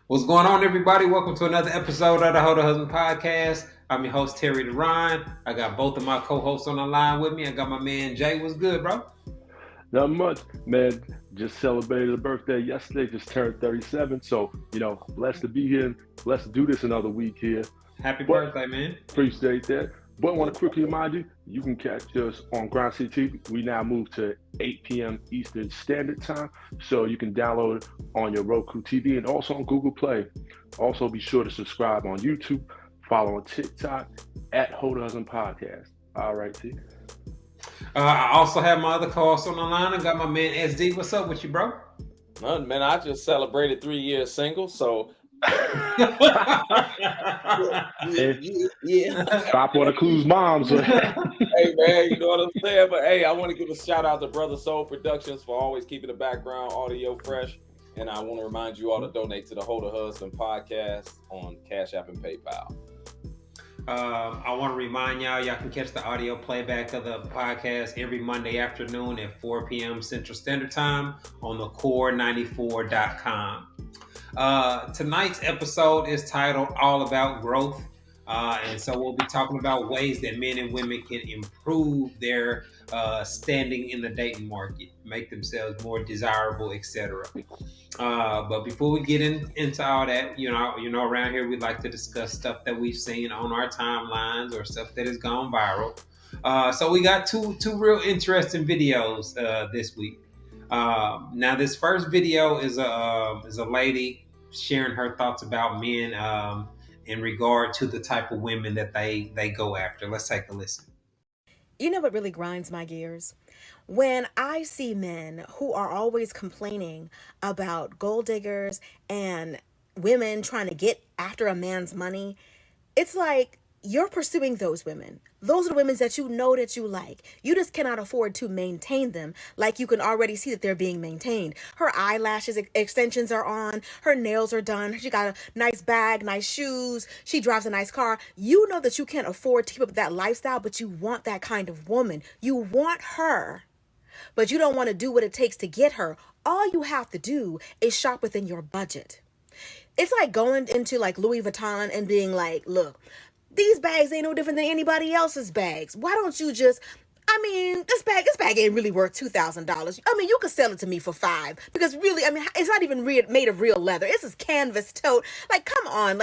What's going on, everybody? Welcome to another episode of the Hold Husband Podcast. I'm your host, Terry DeRine. I got both of my co-hosts on the line with me. I got my man, Jay. What's good, bro? Not much, man. Just celebrated a birthday yesterday. Just turned 37. So, blessed to be here. Blessed to do this another week here. Happy birthday, man. Appreciate that. But I want to quickly remind you, you can catch us on Grind City TV. We now move to 8 p.m. Eastern Standard Time. So you can download it on your Roku TV and also on Google Play. Also, be sure to subscribe on YouTube, follow on TikTok at hoetohusbandpodcast. All right, T. I also have my other co-host on the line. I got my man SD. What's up with you, bro? None, man. I just celebrated 3 years single, so yeah. Stop on the clues, moms. Hey, man, you know what I'm saying? But hey, I want to give a shout out to Brother Soul Productions for always keeping the background audio fresh. And I want to remind you all to donate to the Hold a Husband podcast on Cash App and PayPal. I want to remind y'all can catch the audio playback of the podcast every Monday afternoon at 4 p.m. Central Standard Time on the core94.com. Tonight's episode is titled All About Growth. And so we'll be talking about ways that men and women can improve their standing in the dating market, make themselves more desirable, etc. But before we get into all that, around here we like to discuss stuff that we've seen on our timelines or stuff that has gone viral. So we got two real interesting videos this week. Now this first video is a lady sharing her thoughts about men in regard to the type of women that they go after. Let's take a listen. You know what really grinds my gears? When I see men who are always complaining about gold diggers and women trying to get after a man's money, it's like you're pursuing those women. Those are the women that you know that you like. You just cannot afford to maintain them like you can already see that they're being maintained. Her eyelashes extensions are on. Her nails are done. She got a nice bag, nice shoes. She drives a nice car. You know that you can't afford to keep up that lifestyle, but you want that kind of woman. You want her, but you don't want to do what it takes to get her. All you have to do is shop within your budget. It's like going into like Louis Vuitton and being like, look, these bags ain't no different than anybody else's bags. Why don't you just, this bag ain't really worth $2,000. You could sell it to me for $5 because really, it's not even made of real leather. It's this canvas tote. Like, come on,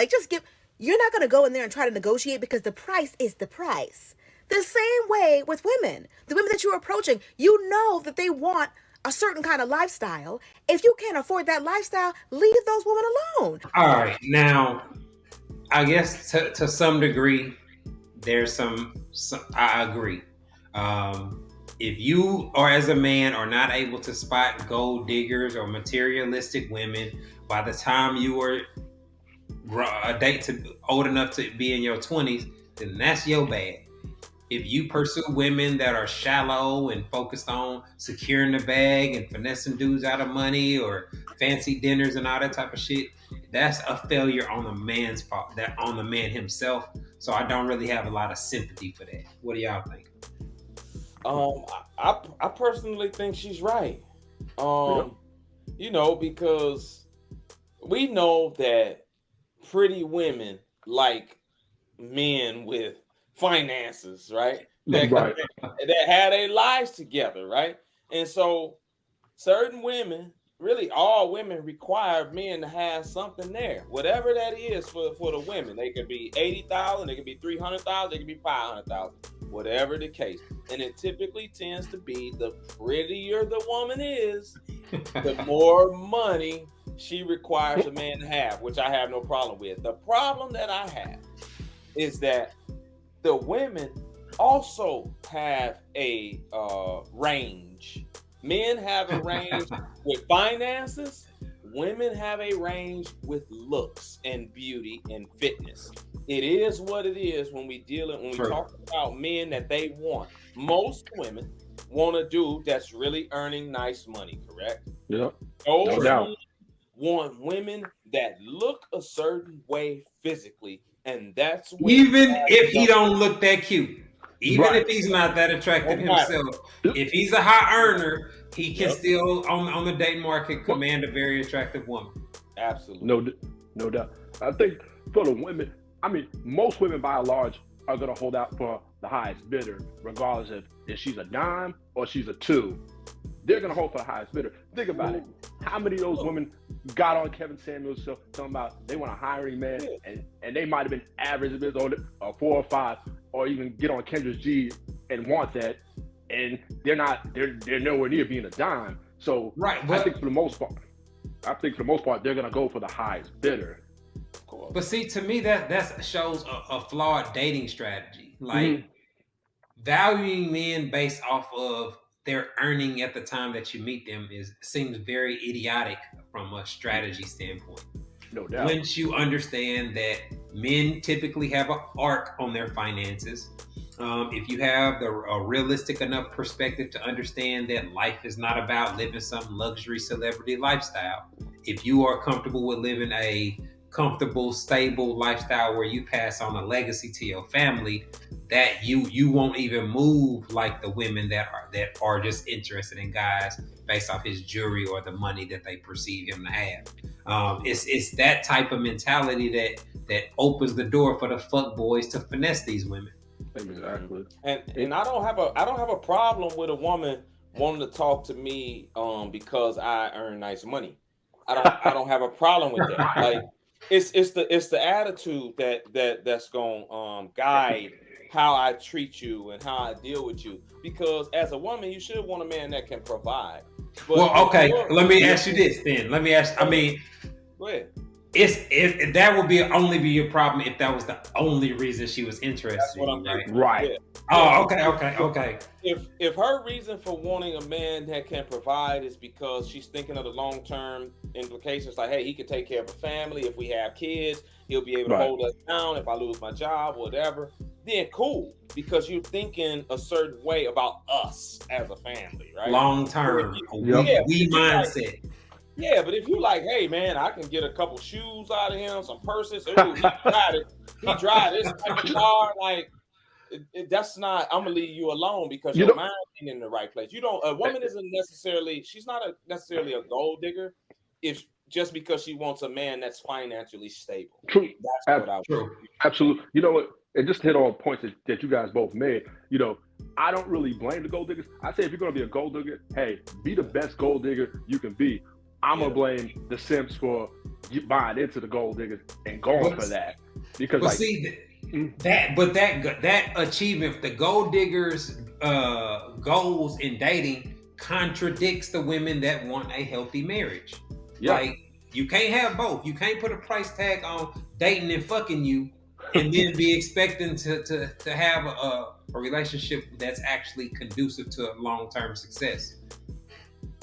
you're not going to go in there and try to negotiate because the price is the price. The same way with women. The women that you're approaching, you know that they want a certain kind of lifestyle. If you can't afford that lifestyle, leave those women alone. All right, now, I guess to some degree, there's some I agree. If you are, as a man, are not able to spot gold diggers or materialistic women by the time you are old enough to be in your 20s, then that's your bad. If you pursue women that are shallow and focused on securing the bag and finessing dudes out of money or fancy dinners and all that type of shit, that's a failure on the man's fault, that on the man himself. So I don't really have a lot of sympathy for that. What do y'all think? I personally think she's right. Because we know that pretty women like men with finances, right? That had their lives together, right? And so certain women, really all women, require men to have something there, whatever that is for the women. They could be 80,000, they could be 300,000, they could be 500,000, whatever the case. And it typically tends to be the prettier the woman is, the more money she requires a man to have, which I have no problem with. The problem that I have is that the women also have a range. Men have a range with finances. Women have a range with looks and beauty and fitness. It is what it is when we talk about men that they want. Most women want a dude that's really earning nice money, correct? Yeah. Those want women that look a certain way physically, and that's when even if he don't look that cute. Even Right. if he's not that attractive himself, if he's a high earner, he can still on the dating market command a very attractive woman. Absolutely. No doubt. I think for the women, I mean, most women by and large are going to hold out for the highest bidder, regardless of if she's a dime or she's a two. They're going to hold for the highest bidder. Think about it. How many of those women got on Kevin Samuels' show talking about they want a hiring man, and they might have been average a bit, or 4 or 5, or even get on Kendra G and want that, and they're nowhere near being a dime. So right, I think for the most part, they're going to go for the highest bidder. Of course. But see, to me, that shows a flawed dating strategy. Like valuing men based off of their earning at the time that you meet them seems very idiotic from a strategy standpoint. No doubt. Once you understand that men typically have an arc on their finances, if you have a realistic enough perspective to understand that life is not about living some luxury celebrity lifestyle, if you are comfortable with living a comfortable, stable lifestyle where you pass on a legacy to your family, that you won't even move like the women that are just interested in guys based off his jewelry or the money that they perceive him to have. It's that type of mentality that opens the door for the fuck boys to finesse these women. Exactly. And I don't have a problem with a woman wanting to talk to me because I earn nice money. I don't have a problem with that. Like it's the attitude that's gonna guide how I treat you and how I deal with you. Because as a woman, you should want a man that can provide. But well, okay, let me ask you this then. Go ahead. That would only be your problem if that was the only reason she was interested. That's what I'm right? Right. Yeah. Oh, okay. If her reason for wanting a man that can provide is because she's thinking of the long-term implications, like, hey, he can take care of a family. If we have kids, he'll be able to hold us down. If I lose my job, whatever, then cool, because you're thinking a certain way about us as a family, right? Long-term, we mindset. Yeah, but if you like, hey man, I can get a couple shoes out of him, some purses. Ooh, he drive this type of car. Like, that's not. I'm gonna leave you alone because your mind ain't in the right place. You don't. A woman isn't necessarily. She's not necessarily a gold digger, if just because she wants a man that's financially stable. True. That's what I would. True. Absolutely. You know what? And just to hit on points that you guys both made. You know, I don't really blame the gold diggers. I say if you're gonna be a gold digger, hey, be the best gold digger you can be. I'm gonna blame the simps for buying into the gold diggers and going for that, because that achievement, the gold diggers' goals in dating contradicts the women that want a healthy marriage. Yeah. Like, you can't have both. You can't put a price tag on dating and fucking you, and then be expecting to have a relationship that's actually conducive to long-term success.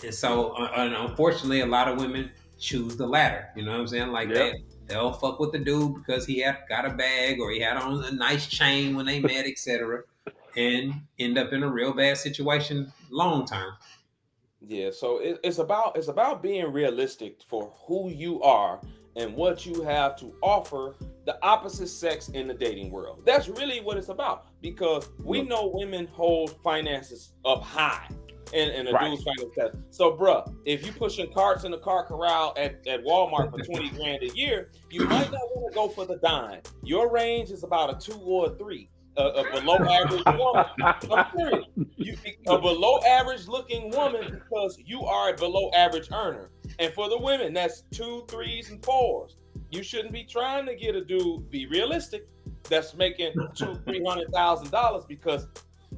And so, unfortunately, a lot of women choose the latter. You know what I'm saying? Like, they'll fuck with the dude because he got a bag or he had on a nice chain when they met, etc., and end up in a real bad situation long term. Yeah. So it's about being realistic for who you are and what you have to offer the opposite sex in the dating world. That's really what it's about, because we know women hold finances up high. And a dude's finance. So, bruh, if you pushing carts in the cart corral at Walmart for $20,000 a year, you might not want to go for the dime. Your range is about a 2 or a 3, a below average woman. I'm serious. A below average looking woman, because you are a below average earner. And for the women, that's 2, 3s, and 4s. You shouldn't be trying to get a dude, be realistic, that's making $200,000-$300,000, because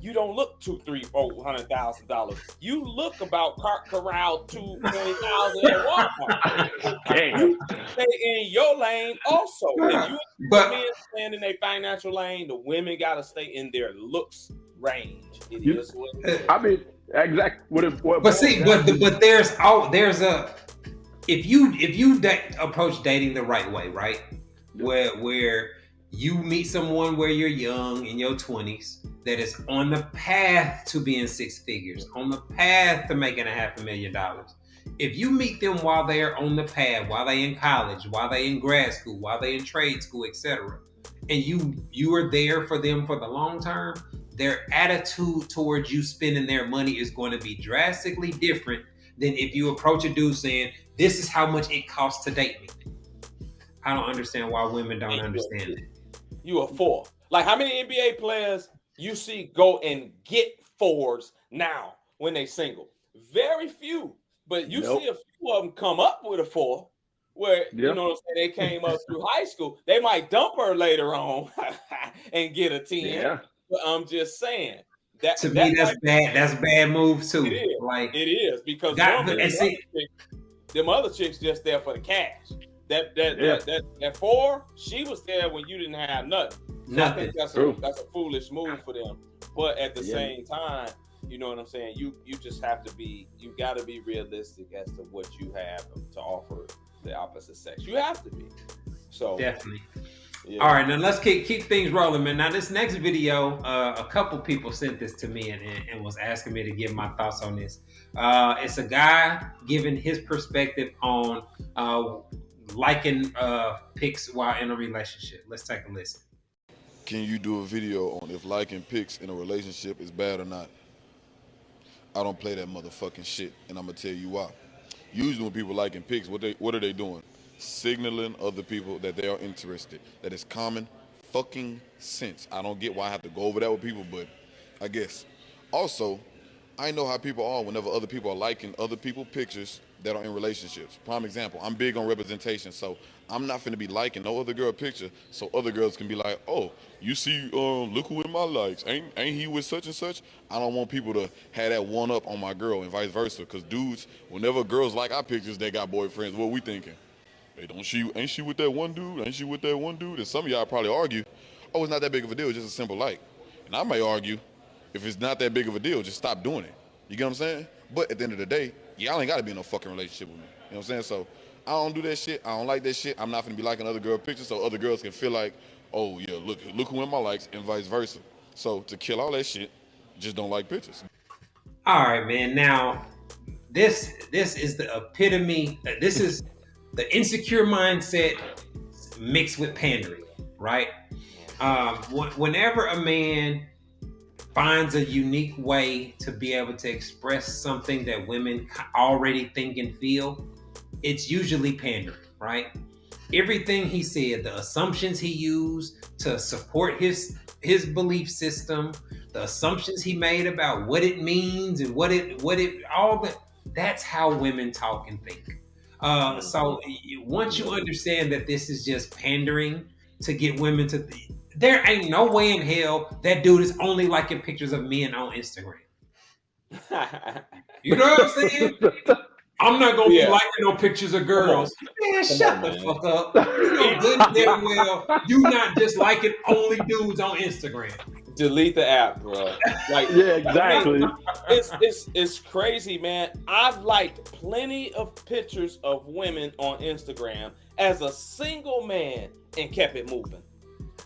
you don't look $200,000-$400,000. You look about cart corral $220,000 at Walmart. You stay in your lane also. If you men stand in their financial lane, the women gotta stay in their looks range. It is what it is. I mean, exactly. But there's a if you approach dating the right way, right? Where you meet someone where you're young, in your 20s, that is on the path to being 6 figures, on the path to making $500,000. If you meet them while they are on the path, while they in college, while they in grad school, while they in trade school, etc., and you are there for them for the long term, their attitude towards you spending their money is going to be drastically different than if you approach a dude saying, "This is how much it costs to date me." I don't understand why women don't understand it. You a 4. Like, how many NBA players you see go and get 4s now when they single? Very few. But you see a few of them come up with a 4 where, you know what I'm saying, they came up through high school. They might dump her later on and get a 10. Yeah. But I'm just saying. To me, that's bad. That's a bad move too. It is. Like, it is because them other chicks just there for the cash. That 4, she was there when you didn't have nothing. So I think that's a foolish move for them. But at the same time, you know what I'm saying? You just have to be, you got to be realistic as to what you have to offer the opposite sex. You have to be. So definitely. Yeah. All right, now let's keep things rolling, man. Now this next video, a couple people sent this to me and was asking me to give my thoughts on this. It's a guy giving his perspective on liking pics while in a relationship. Let's take a listen. Can you do a video on if liking pics in a relationship is bad or not? I don't play that motherfucking shit, and I'm gonna tell you why. Usually when people liking pics, what are they doing? Signaling other people that they are interested. That is common fucking sense. I don't get why I have to go over that with people, but I guess. Also, I know how people are whenever other people are liking other people's pictures that are in relationships. Prime example, I'm big on representation, so I'm not finna be liking no other girl picture so other girls can be like, oh, you see, look who in my likes. Ain't he with such and such? I don't want people to have that one up on my girl and vice versa, because dudes, whenever girls like our pictures, they got boyfriends. What we thinking? Hey, ain't she with that one dude? Ain't she with that one dude? And some of y'all probably argue, oh, it's not that big of a deal, it's just a simple like. And I may argue, if it's not that big of a deal, just stop doing it. You get what I'm saying? But at the end of the day, y'all ain't got to be in no fucking relationship with me. You know what I'm saying? So I don't do that shit. I don't like that shit. I'm not going to be liking other girl pictures so other girls can feel like, oh, yeah, look who in my likes and vice versa. So to kill all that shit, just don't like pictures. All right, man. Now, this is the epitome. This is the insecure mindset mixed with pandering, right? Whenever a man finds a unique way to be able to express something that women already think and feel, it's usually pandering, right? Everything he said, the assumptions he used to support his belief system, the assumptions he made about what it means and that's how women talk and think. So once you understand that this is just pandering to get women to, there ain't no way in hell that dude is only liking pictures of men on Instagram. You know what I'm saying? I'm not gonna be liking no pictures of girls. Man, shut the fuck up. You know good and damn well you not just liking only dudes on Instagram. Delete the app, bro. Like, yeah, exactly. It's crazy, man. I've liked plenty of pictures of women on Instagram as a single man and kept it moving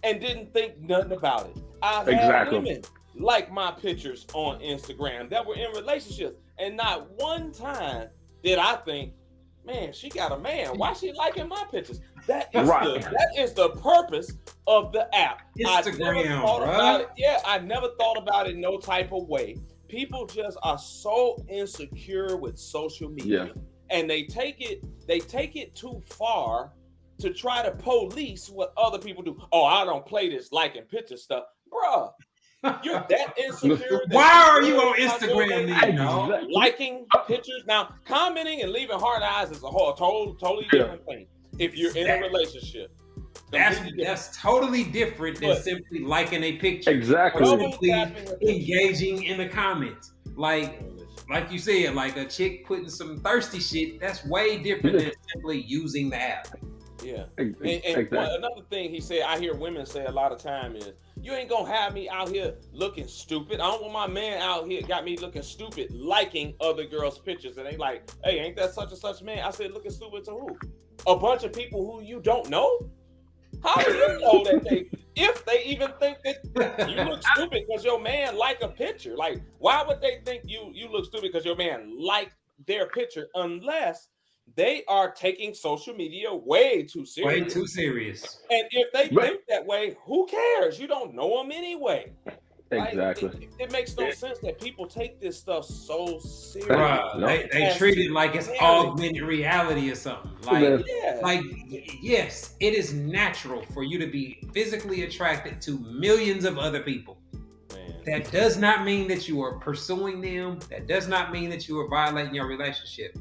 and didn't think nothing about it. I've had women like my pictures on Instagram that were in relationships, and not one time did I think, man, she got a man. Why she liking my pictures? That is the purpose of the app. Instagram, I never thought about it no type of way. People just are so insecure with social media, and they take it too far to try to police what other people do. Oh, I don't play this liking picture stuff, bruh. You're that insecure. Why are you on Instagram then? Liking pictures. Now, commenting and leaving hard eyes is a whole totally different thing. If you're in a relationship, that's totally different than simply liking a picture. Exactly. Simply engaging in the comments. Like you said, like a chick putting some thirsty shit. That's way different than simply using the app. Yeah. And another thing he said, I hear women say a lot of time is, you ain't gonna have me out here looking stupid. I don't want my man out here got me looking stupid liking other girls' pictures. And they like, hey, ain't that such and such man? I said, looking stupid to who? A bunch of people who you don't know? How do you know that if they even think that you look stupid because your man like a picture? Like, why would they think you look stupid because your man liked their picture unless they are taking social media way too serious. Way too serious. And if they think that way, who cares? You don't know them anyway. Exactly. Like, it makes no sense that people take this stuff so serious. Bruh, they treat it like it's augmented reality or something. Like, yes, it is natural for you to be physically attracted to millions of other people. Man. That does not mean that you are pursuing them. That does not mean that you are violating your relationship.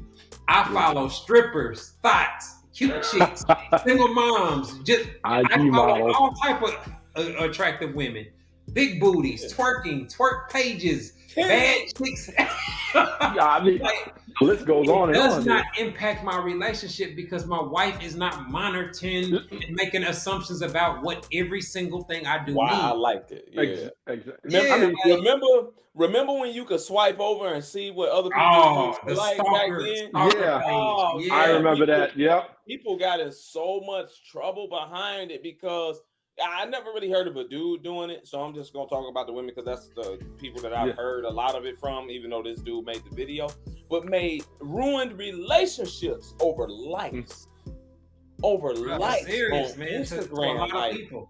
I follow strippers, thoughts, cute chicks, single moms. I follow all type of attractive women. Big booties, twerk pages, bad chicks. The list goes on and on. It does not impact my relationship because my wife is not monitoring and making assumptions about what every single thing I do means. I liked it. Yeah. Exactly. Yeah, remember when you could swipe over and see what other people like back then? I remember that. Yep. People got in so much trouble behind it because I never really heard of a dude doing it, so I'm just gonna talk about the women because that's the people that I've heard a lot of it from. Even though this dude made the video, but ruined relationships over likes, serious, on man. Instagram. Like, people.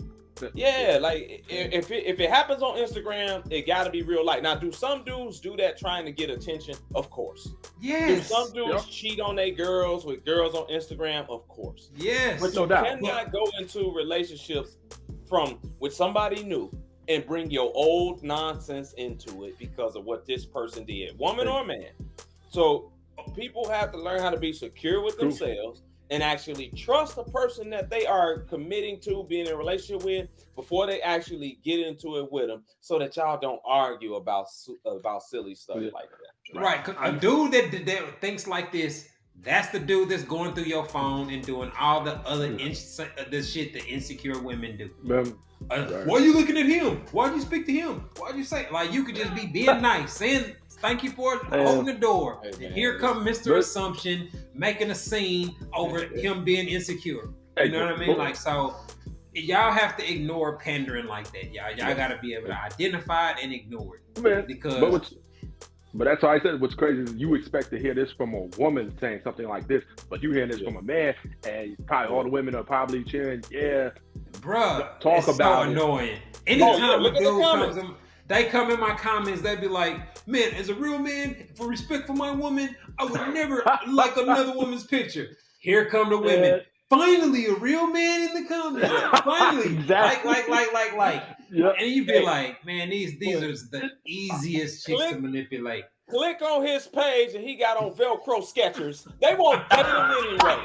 Yeah, like if it happens on Instagram, it got to be real life. Now, do some dudes do that trying to get attention? Of course. Yes. Do some dudes cheat on their girls with girls on Instagram? Of course. Yes. But you cannot go into relationships with somebody new and bring your old nonsense into it because of what this person did, woman or man. So people have to learn how to be secure with themselves and actually trust the person that they are committing to being in a relationship with before they actually get into it with them, so that y'all don't argue about silly stuff like that. Right. A dude that thinks like this, that's the dude that's going through your phone and doing all the other the shit that insecure women do. Why are you looking at him? Why'd you speak to him? Why'd you say, like, you could just be being nice, saying thank you for holding the door. And here comes Mr. Assumption making a scene over him being insecure. You know what I mean? Like, so y'all have to ignore pandering like that. Y'all got to be able to identify it and ignore it. Because but that's why I said what's crazy is you expect to hear this from a woman saying something like this, but you hear this from a man, and probably all the women are probably cheering, bruh, talk about so annoying. Anytime a dude comes in, they come in my comments, they be like, man, as a real man, for respect for my woman, I would never like another woman's picture. Here come the women. Finally, a real man in the comments. Finally, like. Yep. And you be like, man, these are the easiest chicks to manipulate. Click on his page and he got on Velcro Skechers. They won't date him anyway.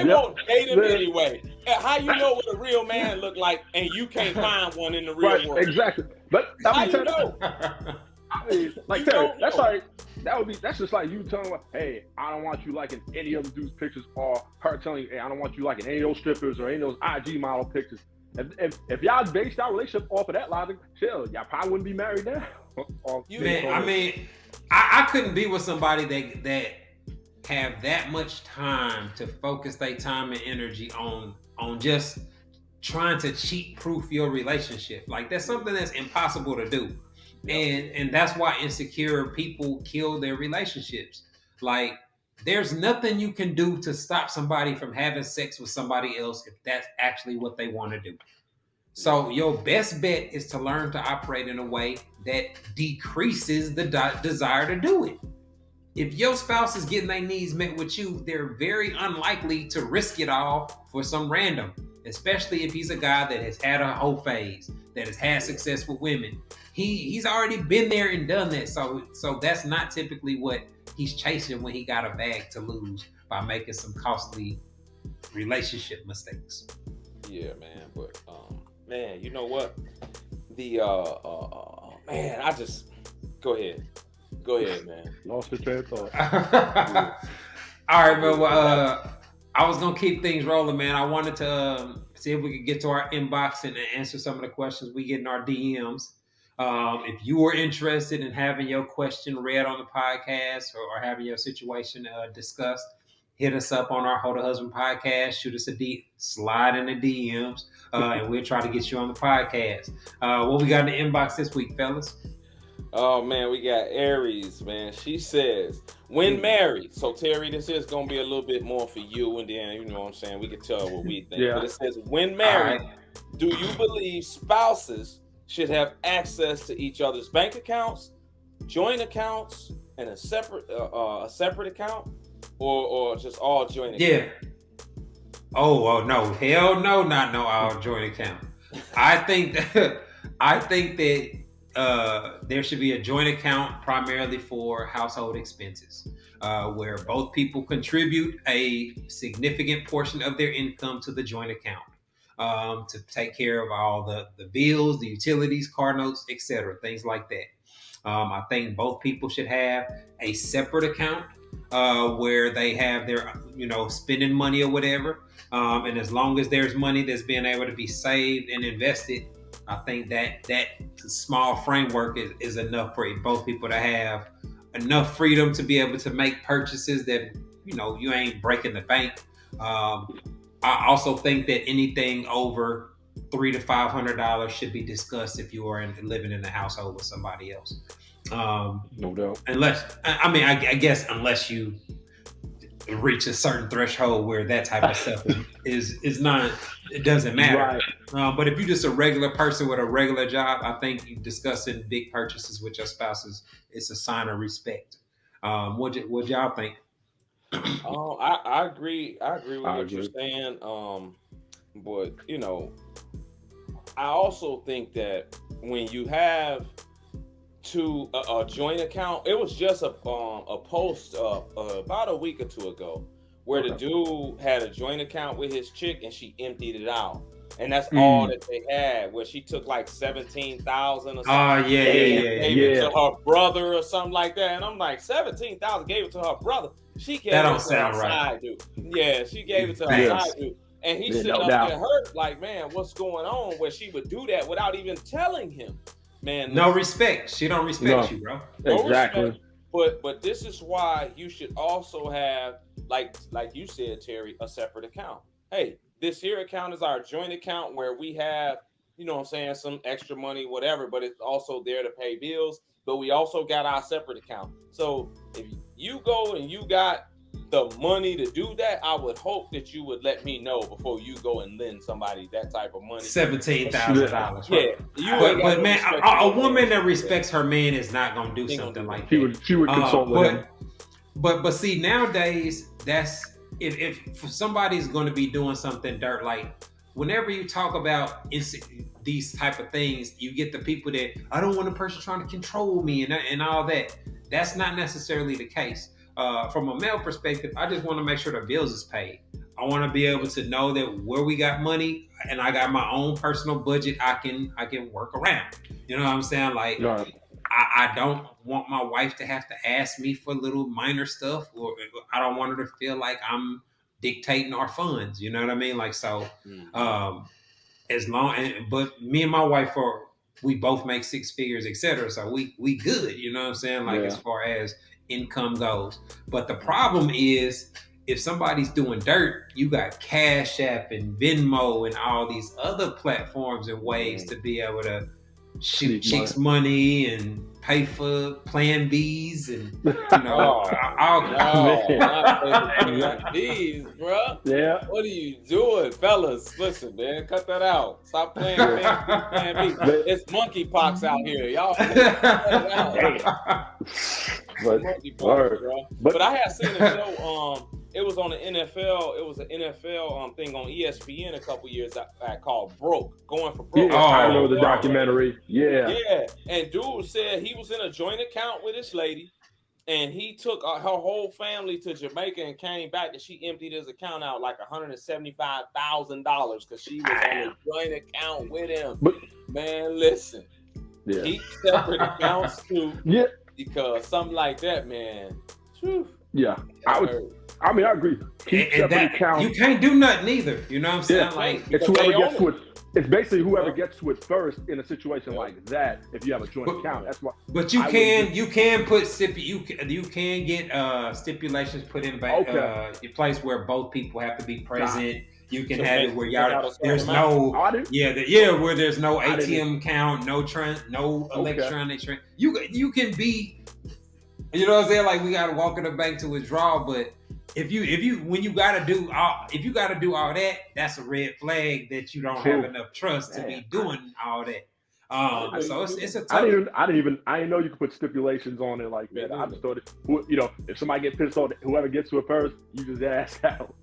Won't date him anyway. How you know what a real man look like and you can't find one in the real world? Exactly. But how you know? Like Terry, that's like that's just like you telling her, hey, I don't want you liking any other dude's pictures, or her telling you, hey, I don't want you liking any of those strippers or any of those IG model pictures. If y'all based our relationship off of that logic, chill, y'all probably wouldn't be married now. I couldn't be with somebody that have that much time to focus their time and energy on just trying to cheat proof your relationship. Like, that's something that's impossible to do. And that's why insecure people kill their relationships. Like, there's nothing you can do to stop somebody from having sex with somebody else if that's actually what they want to do. So your best bet is to learn to operate in a way that decreases the desire to do it. If your spouse is getting their needs met with you, they're very unlikely to risk it all for some random, especially if he's a guy that has had a whole phase, that has had success with women. He's already been there and done that. So that's not typically what he's chasing when he got a bag to lose by making some costly relationship mistakes. Yeah, man. But man, you know what? The man, I just go ahead, man. Lost the train of thought. All right, but I was gonna keep things rolling, man. I wanted to see if we could get to our inbox and answer some of the questions we get in our DMs. If you are interested in having your question read on the podcast or having your situation discussed, hit us up on our Hold a Husband podcast. Shoot us slide in the DMs, and we'll try to get you on the podcast. What we got in the inbox this week, fellas? Oh man, we got Aries, man. She says, when married. So Terry, this is gonna be a little bit more for you, and then you know what I'm saying, we can tell what we think. But it says, when married, do you believe spouses should have access to each other's bank accounts, joint accounts, and a separate account, or just all joint accounts? Yeah. Oh no, hell no, not no all joint account. I think that there should be a joint account primarily for household expenses, where both people contribute a significant portion of their income to the joint account, to take care of all the bills, the utilities, car notes, etc., things like that. I think both people should have a separate account, where they have their, spending money or whatever. And as long as there's money that's being able to be saved and invested, I think that small framework is enough for both people to have enough freedom to be able to make purchases that, you ain't breaking the bank. I also think that anything over $300 to $500 should be discussed if you are living in a household with somebody else. No doubt. I guess unless you reach a certain threshold where that type of stuff is not, it doesn't matter. Right. But if you're just a regular person with a regular job, I think you discussing big purchases with your spouses, it's a sign of respect. What y'all think? I agree. I agree with what you're saying. But I also think that when you have a joint account, it was just a post about a week or two ago where the dude had a joint account with his chick and she emptied it out, and that's all that they had. Where she took like $17,000 or something. Gave it to her brother or something like that, and I'm like, $17,000, gave it to her brother. She gave it to her side dude. Yeah, she gave it to her side dude. And he's sitting up there hurt, like, man, what's going on? Where she would do that without even telling him. Man, no respect. She don't respect you, bro. Exactly. Respect, but this is why you should also have, like you said, Terry, a separate account. Hey, this here account is our joint account where we have, some extra money, whatever, but it's also there to pay bills. But we also got our separate account. So if you go and you got the money to do that, I would hope that you would let me know before you go and lend somebody that type of money. $17,000. Right? Yeah, but man, a woman that respects her man is not gonna do something like that. She would consult with him. But see, nowadays, that's if somebody's going to be doing something dirt, like whenever you talk about these type of things, you get the people that I don't want a person trying to control me and all that. That's not necessarily the case. From a male perspective, I just want to make sure the bills is paid. I want to be able to know that where we got money and I got my own personal budget, I can work around. You know what I'm saying? Like, I don't want my wife to have to ask me for little minor stuff, or I don't want her to feel like I'm dictating our funds. You know what I mean? Like, so, but me and my wife we both make six figures, etc. So we good. You know what I'm saying? Like, as far as income goes. But the problem is, if somebody's doing dirt, you got Cash App and Venmo and all these other platforms and ways to be able to shoot chicks money and pay for Plan Bs and not Plan Bs, bro. Yeah. What are you doing, fellas? Listen, man, cut that out. Stop playing Plan B. It's monkeypox out here, y'all. Cut it out. But I had seen a show. It was on the NFL. It was an NFL thing on ESPN a couple years back called "Broke," going for broke. Yeah, I know the documentary. Yeah. And dude said he was in a joint account with this lady, and he took her whole family to Jamaica and came back, and she emptied his account out like $175,000 because she was on a joint account with him. But, man, listen, keep separate accounts too. Yeah. Because something like that, man. Whew, yeah, I agree. Keep separate accounts. You can't do nothing either. You know what I'm saying? Like, it's whoever gets to it. It's basically whoever gets to it first in a situation like that. If you have a joint account, that's why. But you can put you can get stipulations put in a place where both people have to be present. You can have it where there's no where there's no ATM count, no electronic. You can be, you know what I'm saying? Like, we gotta walk in the bank to withdraw, but if you gotta do all that, that's a red flag that you don't have enough trust to be doing all that. So it's a I tough. didn't know you could put stipulations on it like that. I just thought, if somebody get pissed off, whoever gets to it first, you just ask out.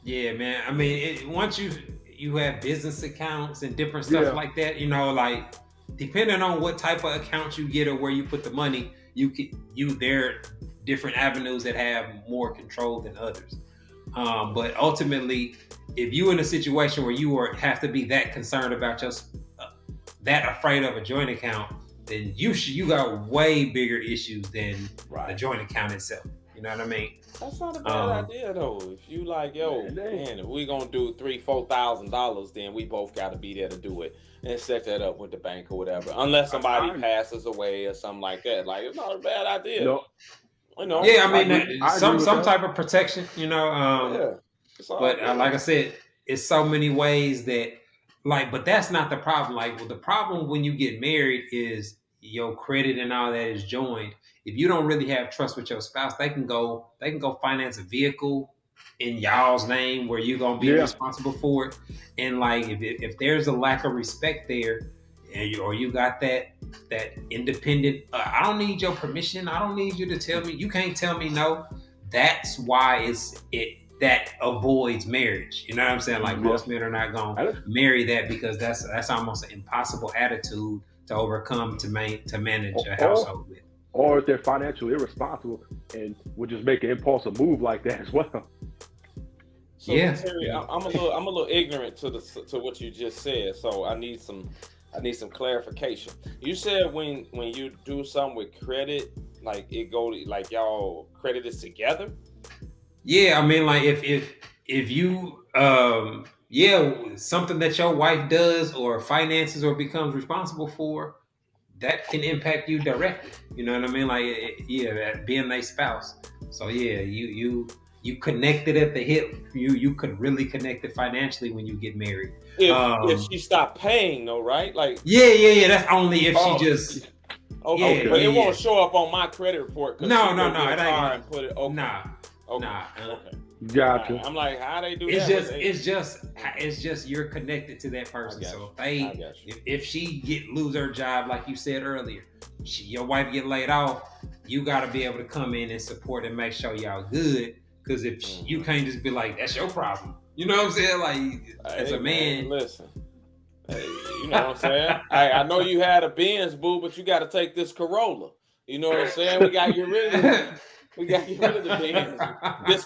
Yeah, man. I mean, once you have business accounts and different stuff like that, like depending on what type of account you get or where you put the money, there are different avenues that have more control than others. But ultimately, if you're in a situation where you have to be that concerned about just that afraid of a joint account, then you got way bigger issues than the joint account itself. You know what I mean? That's not a bad idea though. If you like, man, if we gonna do $3,000-$4,000, then we both got to be there to do it and set that up with the bank or whatever. Unless somebody passes away or something like that, like it's not a bad idea. No. Yeah, I mean, some type of protection. But like I said, it's so many ways that, but that's not the problem. The problem when you get married is your credit and all that is joined. If you don't really have trust with your spouse, they can go finance a vehicle in y'all's name where you're gonna be responsible for it. And if there's a lack of respect there, or you got that independent, I don't need your permission. I don't need you to tell me. You can't tell me no. That's why that avoids marriage. You know what I'm saying? Most men are not gonna marry that because that's almost an impossible attitude to overcome to manage a household with. Or if they're financially irresponsible and would just make an impulsive move like that as well. So Terry, I'm a little ignorant to what you just said. So I need some clarification. You said when you do something with credit, y'all credit is together. Yeah, I mean, if you something that your wife does or finances or becomes responsible for, that can impact you directly. You know what I mean? That being a spouse. So yeah, you connected at the hip. You could really connect it financially when you get married. If she stopped paying, though, right? Yeah. That's only if she just. Okay, but it won't show up on my credit report. No, it ain't. And put it. Okay. Nah. Okay. Gotcha. I'm like, how they do it's that? It's just you're connected to that person. So if she lose her job, like you said earlier, your wife get laid off, you got to be able to come in and support and make sure y'all good. Because if you can't just be like, that's your problem. You know what I'm saying? As a man, listen. Hey, you know what I'm saying? I know you had a Benz, boo, but you got to take this Corolla. You know what I'm saying? We got to get rid of it. We got to get rid of the Benz. This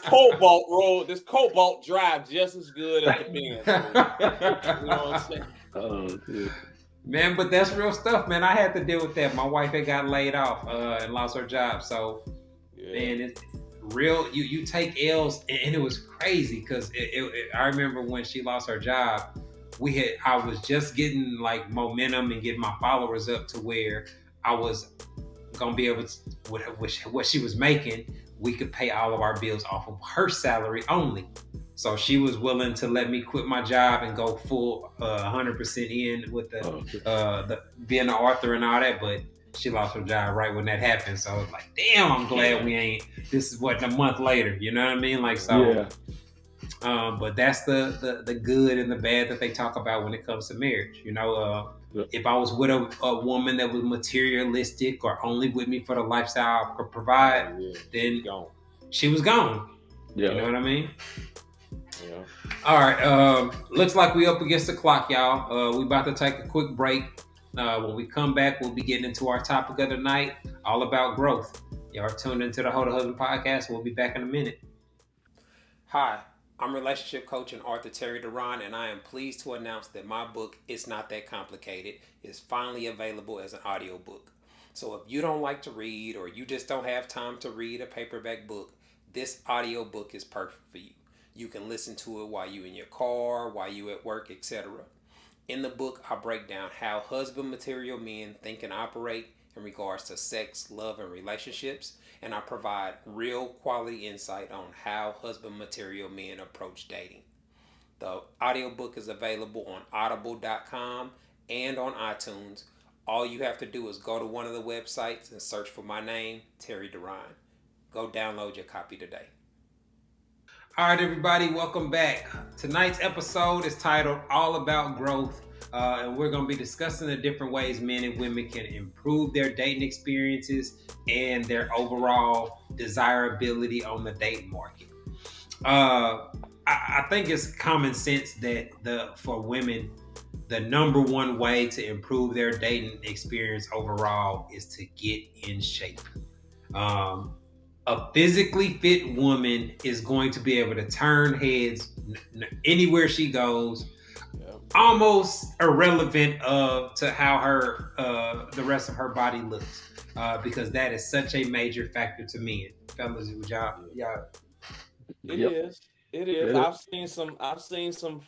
Cobalt drives just as good as the Benz. You know what I'm saying? Oh, dude. Man, but that's real stuff, man. I had to deal with that. My wife had got laid off and lost her job. So, man, it's real. You take L's, and it was crazy because I remember when she lost her job, I was just getting momentum and getting my followers up to where I was gonna be able to, with what she was making, we could pay all of our bills off of her salary only. So she was willing to let me quit my job and go full 100% in with the being an author and all that. But she lost her job right when that happened. So I was like, damn, I'm glad we ain't. This is a month later. You know what I mean? But that's the good and the bad that they talk about when it comes to marriage. If I was with a woman that was materialistic or only with me for the lifestyle I could provide, then she was gone. Yeah. You know what I mean? Yeah. All right. Looks like we up against the clock, y'all. We about to take a quick break. When we come back, we'll be getting into our topic of the night, all about growth. Y'all are tuned into the Ho to Husband podcast. We'll be back in a minute. Hi, I'm relationship coach and author Terry Duran, and I am pleased to announce that my book, It's Not That Complicated, is finally available as an audiobook. So if you don't like to read or you just don't have time to read a paperback book, this audiobook is perfect for you. You can listen to it while you're in your car, while you're at work, etc. In the book, I break down how husband material men think and operate in regards to sex, love, and relationships, and I provide real quality insight on how husband material men approach dating. The audiobook is available on audible.com and on iTunes. All you have to do is go to one of the websites and search for my name, Terry Duran. Go download your copy today. All right, everybody, welcome back. Tonight's episode is titled All About Growth. and we're going to be discussing the different ways men and women can improve their dating experiences and their overall desirability on the dating market. I think it's common sense that for women, the number one way to improve their dating experience overall is to get in shape. A physically fit woman is going to be able to turn heads anywhere she goes, almost irrelevant to how her the rest of her body looks, because that is such a major factor to men. Fellas, would y'all? It is. It is. I've seen some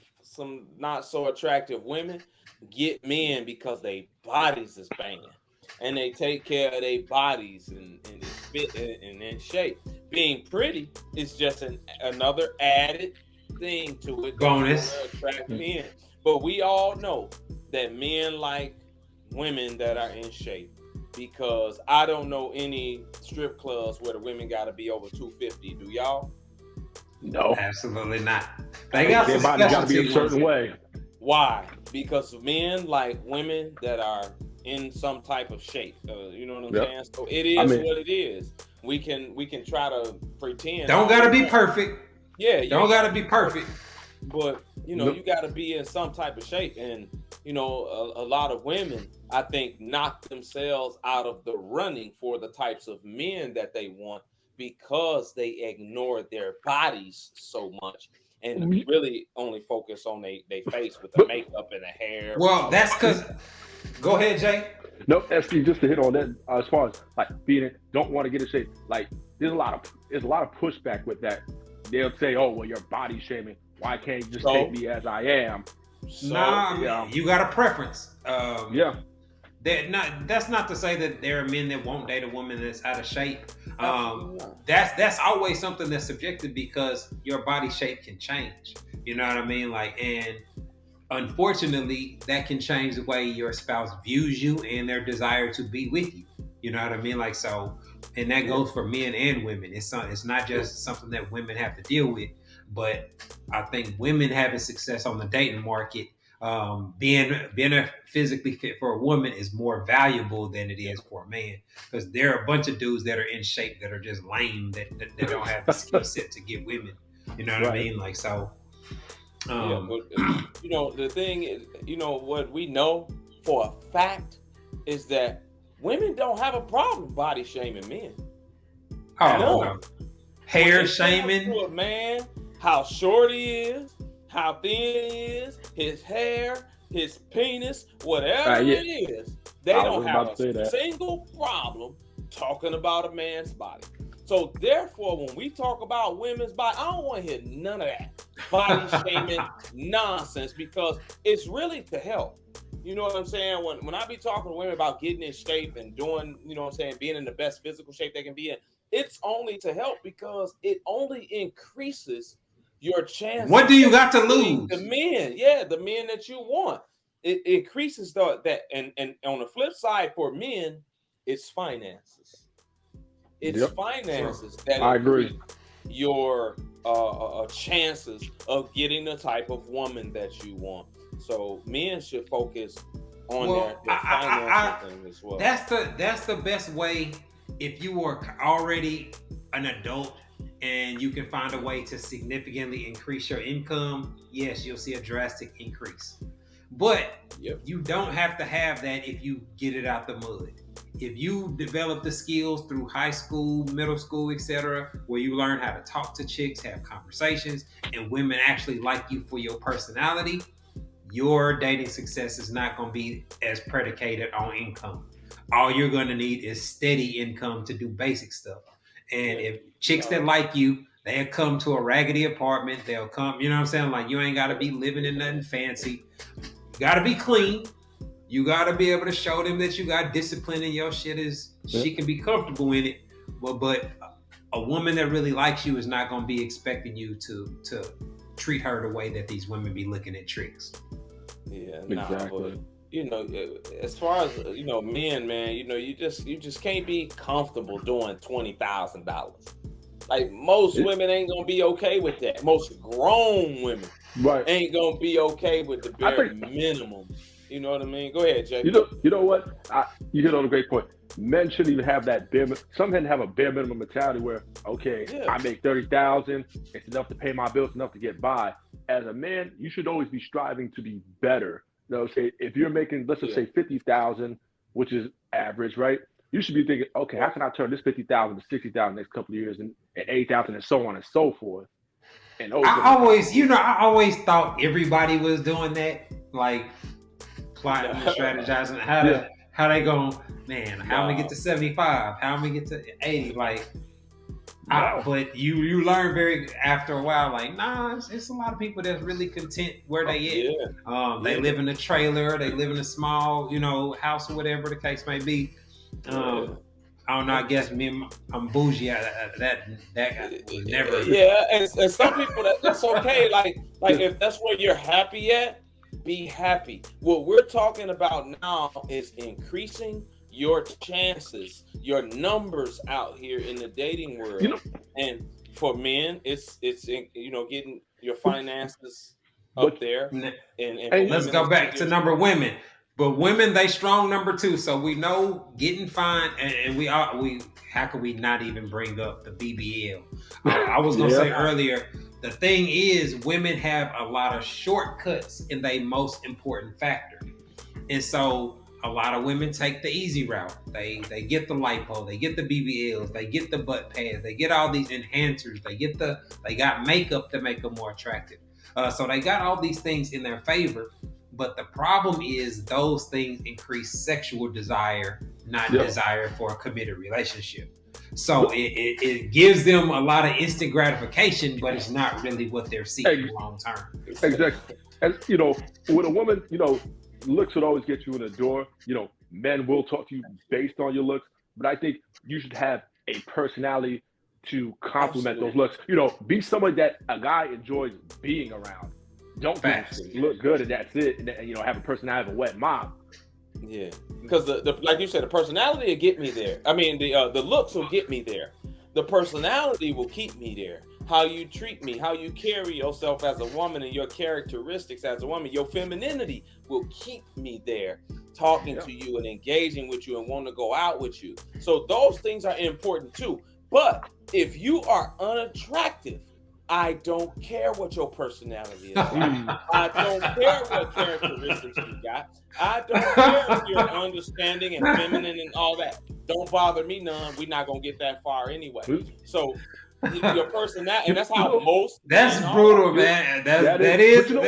not so attractive women get men because their bodies is banging, and they take care of their bodies and it's fit and in shape. Being pretty is just another added thing to it. Bonus. Attract men. But we all know that men like women that are in shape, because I don't know any strip clubs where the women got to be over 250. Do y'all? No, absolutely not. They got their body got to be a certain way. Why? Because men like women that are in some type of shape. You know what I'm saying? So it is what it is. We can try to pretend. Don't gotta be perfect. Yeah, don't gotta be perfect. But you know, you got to be in some type of shape, and you know, a lot of women, I think, knock themselves out of the running for the types of men that they want because they ignore their bodies so much and really only focus on their face with the makeup and the hair. Well, that's because. Go ahead, Jay. No, SC, just to hit on that, as far as like don't want to get in shape. Like there's a lot of pushback with that. They'll say, "Oh, well, you're body shaming. Why can't you just take me as I am?" You got a preference. Yeah. That's not to say that there are men that won't date a woman that's out of shape. That's always something that's subjective because your body shape can change. You know what I mean? Like, and unfortunately, that can change the way your spouse views you and their desire to be with you. You know what I mean? Like, so, and that goes for men and women. It's not just something that women have to deal with, but I think women having success on the dating market, being a physically fit for a woman is more valuable than it is for a man, because there are a bunch of dudes that are in shape that are just lame that don't have the skill set to get women. You know what I mean? Like, so. But, you know, the thing is, you know, what we know for a fact is that women don't have a problem body shaming men. No. Hair shaming to a man, how short he is, how thin he is, his hair, his penis, whatever it is, they don't have a single problem talking about a man's body. So therefore, when we talk about women's body, I don't want to hear none of that body shaming nonsense, because it's really to help. You know what I'm saying? When I be talking to women about getting in shape and doing, you know what I'm saying, being in the best physical shape they can be in, it's only to help, because it only increases your chances. What do you got to lose? The men that you want. It increases that, and on the flip side for men, it's finances. It's finances that I agree. Your chances of getting the type of woman that you want. So men should focus on their financial thing as well. That's the best way. If you are already an adult and you can find a way to significantly increase your income, yes, you'll see a drastic increase. But you don't have to have that if you get it out the mud. If you develop the skills through high school, middle school, etc., where you learn how to talk to chicks, have conversations, and women actually like you for your personality, your dating success is not going to be as predicated on income. All you're going to need is steady income to do basic stuff. And if chicks that like you, they'll come to a raggedy apartment, they'll come, you know what I'm saying? Like, you ain't got to be living in nothing fancy. You got to be clean. You got to be able to show them that you got discipline in your shit. She can be comfortable in it. But a woman that really likes you is not going to be expecting you to treat her the way that these women be looking at tricks. Yeah, exactly. But, you know, as far as, you know, men, man, you know, you just can't be comfortable doing $20,000. Like most women ain't gonna be okay with that. Most grown women ain't gonna be okay with the bare minimum. You know what I mean? Go ahead, Jay. You know what? You hit on a great point. Men shouldn't even have that bare. Some men have a bare minimum mentality where, okay, I make 30,000. It's enough to pay my bills, enough to get by. As a man, you should always be striving to be better. You know, say if you're making, let's just say 50,000, which is average, right? You should be thinking, okay, how can I turn this 50,000 to 60,000 next couple of years, and 80,000, and so on and so forth. And I always thought everybody was doing that, like plotting and strategizing how they going, man, how am I get to 75? How am I get to 80? Like, but you learn after a while, like, nah, it's a lot of people that's really content where they at. They live in a trailer, they live in a small, house or whatever the case may be. I don't know. I guess I'm bougie. That guy was never. Yeah, and some people that's okay. Like if that's where you're happy at, be happy. What we're talking about now is increasing your chances, your numbers out here in the dating world. And for men, it's getting your finances up there. And let's go back to number women. But women, they strong number 2. So we know getting fine, and how could we not even bring up the BBL? I was gonna say earlier, the thing is, women have a lot of shortcuts in their most important factor, and so a lot of women take the easy route. They get the lipo, they get the BBLs, they get the butt pads, they get all these enhancers, they got makeup to make them more attractive. So they got all these things in their favor. But the problem is those things increase sexual desire, not desire for a committed relationship. So it gives them a lot of instant gratification, but it's not really what they're seeking long term. Exactly. And, with a woman, looks would always get you in the door. Men will talk to you based on your looks, but I think you should have a personality to complement those looks. Be somebody that a guy enjoys being around. Don't look good and that's it, and have a personality of a wet mom. Yeah, because the like you said, the personality will get me there. I mean, the looks will get me there. The personality will keep me there. How you treat me, how you carry yourself as a woman, and your characteristics as a woman, your femininity will keep me there, talking to you and engaging with you and wanting to go out with you. So those things are important too. But if you are unattractive, I don't care what your personality is. I don't care what characteristics you got. I don't care if you're understanding and feminine and all that. Don't bother me none. We're not going to get that far anyway. So your personality, and that's how most. That's brutal, man. That is true.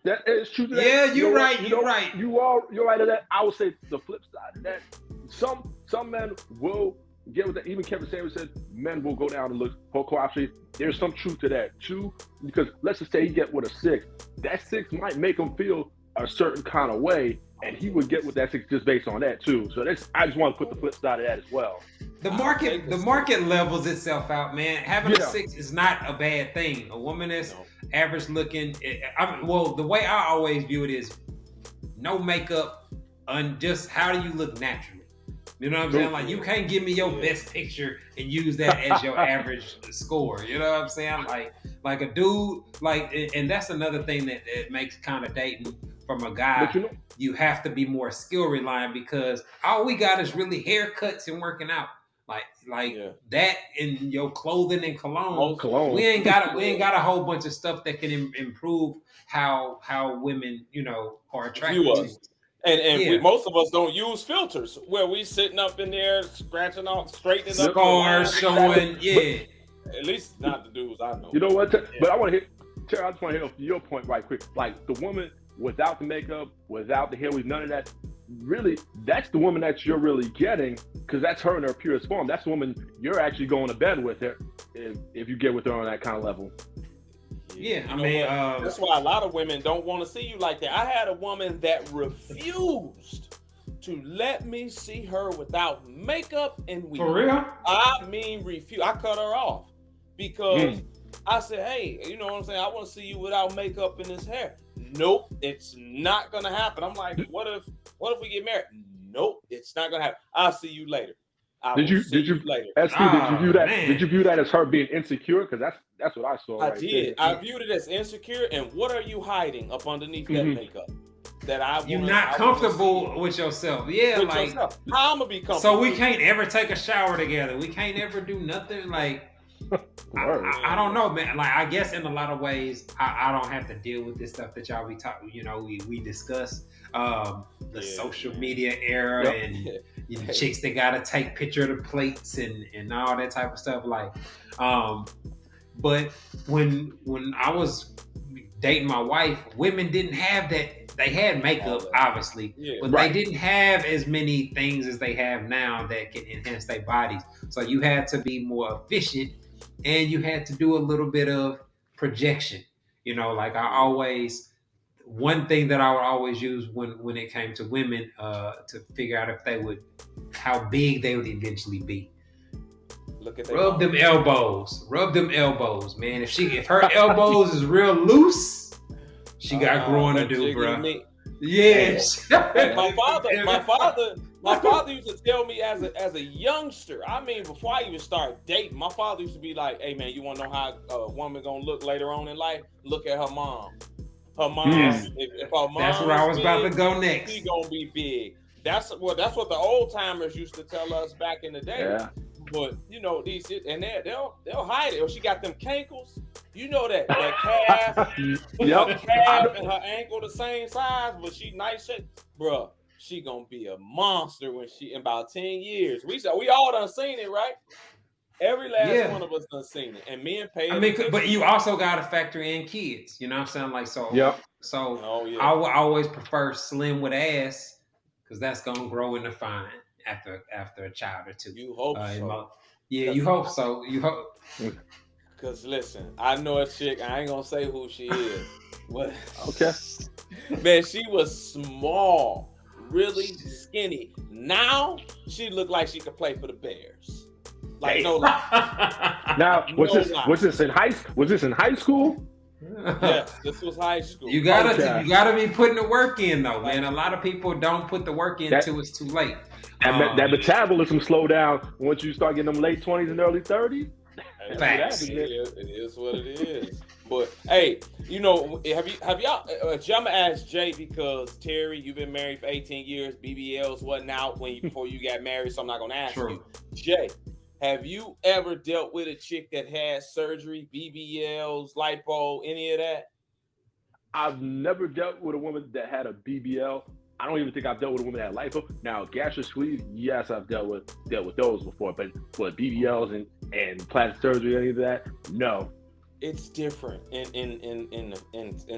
That is true. Yeah, you're right. You're right. You're right. Of that. I would say the flip side of that. Some men will get with that. Even Kevin Samuels said men will go down and look. Actually, there's some truth to that too. Because let's just say he get with a 6. That 6 might make him feel a certain kind of way, and he would get with that 6 just based on that too. So I just want to put the flip side of that as well. The market levels itself out, man. Having a 6 is not a bad thing. A woman that's average looking. The way I always view it is no makeup, just how do you look naturally? You know what I'm saying? Like, you can't give me your best picture and use that as your average score. You know what I'm saying? Like a dude, and that's another thing that makes kind of dating from a guy. You have to be more skill reliant, because all we got is really haircuts and working out. That in your clothing and cologne. We ain't got a whole bunch of stuff that can improve how women, are attracted to. And most of us don't use filters, where we sitting up in there scratching off, straightening up scars showing. At least not the dudes I know. You know what? But I want to hear, Terry, I just want to hear your point right quick. Like, the woman without the makeup, without the hair, with none of that, really, that's the woman that you're really getting, because that's her in her purest form. That's the woman you're actually going to bed with her if you get with her on that kind of level. Yeah, I mean, that's why a lot of women don't want to see you like that. I had a woman that refused to let me see her without makeup and weave. For real? I mean, refuse. I cut her off because I said, hey, you know what I'm saying? I want to see you without makeup and this hair. Nope, it's not gonna happen. I'm like, what if we get married? Nope, it's not gonna happen. I'll see you later. I Did will you see you later. SQ, did you view that? man. Did you view that as her being insecure? Because that's what I saw. I right did. There. I viewed it as insecure. And what are you hiding up underneath that makeup? That You're not comfortable with yourself. Yeah, with like yourself. How I'm gonna be comfortable? So we can't ever take a shower together. We can't ever do nothing. Like I don't know, man. Like I guess in a lot of ways, I don't have to deal with this stuff that y'all be talking. You know, we discuss the social media era and chicks that gotta take picture of the plates and all that type of stuff. Like, but when I was dating my wife, women didn't have that. They had makeup, obviously, but they didn't have as many things as they have now that can enhance their bodies. So you had to be more efficient, and you had to do a little bit of projection. You know, like one thing that I would always use when it came to women to figure out if they would, how big they would eventually be. Look at rub them elbows, man. If her elbows is real loose, she got growing to do, bro. Yes. My father used to tell me as a youngster. I mean, before I even start dating, my father used to be like, "Hey, man, you want to know how a woman gonna look later on in life? Look at her mom. Her mom. If her mom, that's where I was about to go next. She gonna be big. That's what the old timers used to tell us back in the day. Yeah. But you know these, and they'll hide it. Or she got them cankles. You know that calf, her calf and her ankle the same size, but she nice shape, bruh. She gonna be a monster when she in about 10 years. We all done seen it, right? Every last one of us done seen it, and men pay. I mean, but you also gotta factor in kids. You know what I'm saying? Like so. Yep. So I would always prefer slim with ass because that's gonna grow into fine after a child or two. You hope so. You hope so. You hope. Cause listen, I know a chick. I ain't gonna say who she is. But okay, man, she was small, really skinny. Now she looked like she could play for the Bears. Like no lie. Now was this in high school? Was this in high school? Yes, this was high school. You gotta be putting the work in though, man. A lot of people don't put the work in until it's too late. That metabolism slow down once you start getting them late 20s and early 30s. Facts. It is what it is. But hey, you know, have y'all? I'm gonna ask Jay because Terry, you've been married for 18 years. BBLs wasn't out before you got married, so I'm not gonna ask you. Jay, have you ever dealt with a chick that had surgery, BBLs, lipo, any of that? I've never dealt with a woman that had a BBL. I don't even think I've dealt with a woman that had lipo. Now, gastric sleeve, yes, I've dealt with those before, but BBLs and plastic surgery, any of that, no. It's different in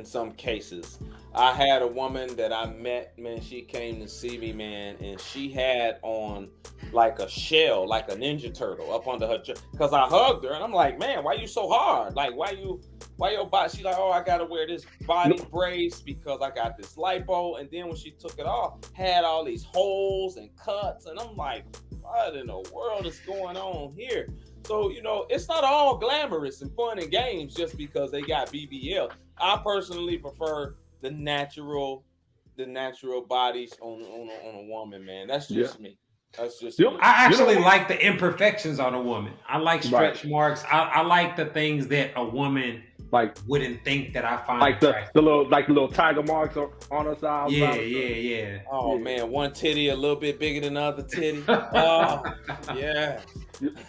some cases. I had a woman that I met, man. She came to see me, man, and she had on like a shell, like a Ninja Turtle up under her chest. Because I hugged her, and I'm like, man, why you so hard? Like, why your body? She's like, oh, I gotta wear this body brace because I got this lipo. And then when she took it off, had all these holes and cuts, and I'm like, what in the world is going on here? So, you know, it's not all glamorous and fun and games just because they got BBL. I personally prefer the natural bodies on a woman, man. That's just me. That's just me. I actually like the imperfections on a woman. I like stretch marks. I like the things that a woman wouldn't think that I find like the little tiger marks on her side. Yeah. Oh man, one titty a little bit bigger than the other titty. Oh yeah.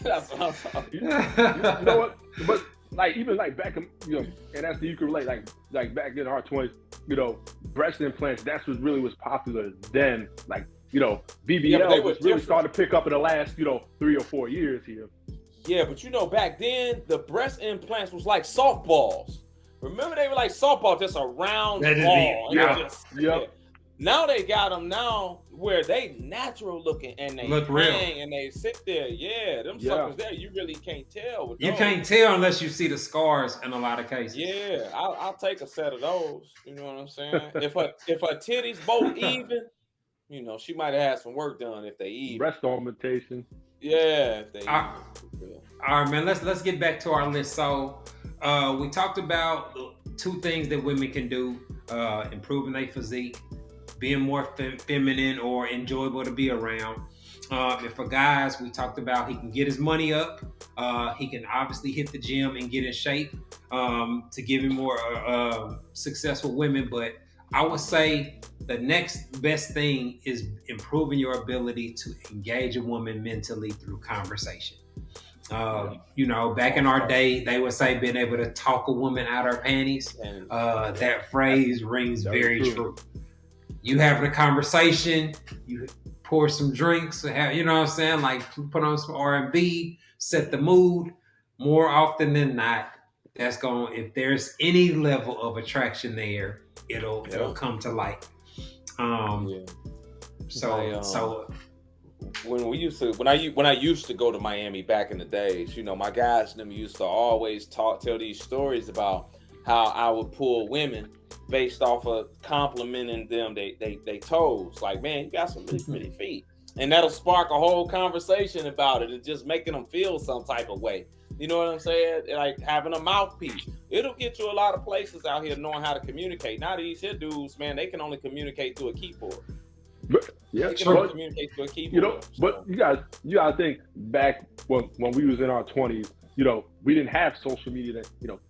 That's what I'm talking. You know what? But even back in, and that's you can relate like back in our 20s, breast implants. That's what really was popular then. BBL was really starting to pick up in the last 3 or 4 years here. Yeah, but back then the breast implants was like softballs. Remember they were like softballs, just a round ball. Yeah. Now they got them where they natural looking and they look real and they sit there. Yeah, them suckers there, you really can't tell. You can't tell unless you see the scars in a lot of cases. Yeah, I'll take a set of those. You know what I'm saying? if her titties both even, she might have had some work done if they even. Breast augmentation. Yeah, if they all right, man. Let's get back to our list. So, we talked about 2 things that women can do: improving their physique, being more feminine or enjoyable to be around. And for guys, we talked about he can get his money up. He can obviously hit the gym and get in shape to give him more successful women. But I would say the next best thing is improving your ability to engage a woman mentally through conversation. Back in our day, they would say being able to talk a woman out her panties. That phrase rings very true. You having a conversation, you pour some drinks, you know what I'm saying? Like put on some R&B, set the mood. More often than not, that's going. If there's any level of attraction there, it'll come to light. So when I used to go to Miami back in the days, my guys and them used to always tell these stories about how I would pull women based off of complimenting them they toes. Like, man, you got some really pretty feet. And that'll spark a whole conversation about it and just making them feel some type of way. You know what I'm saying? Like having a mouthpiece. It'll get you a lot of places out here knowing how to communicate. Now these here dudes, man, they can only communicate to a keyboard. But, yeah, communicate to a keyboard. But you gotta think back when we was in our 20s, we didn't have social media.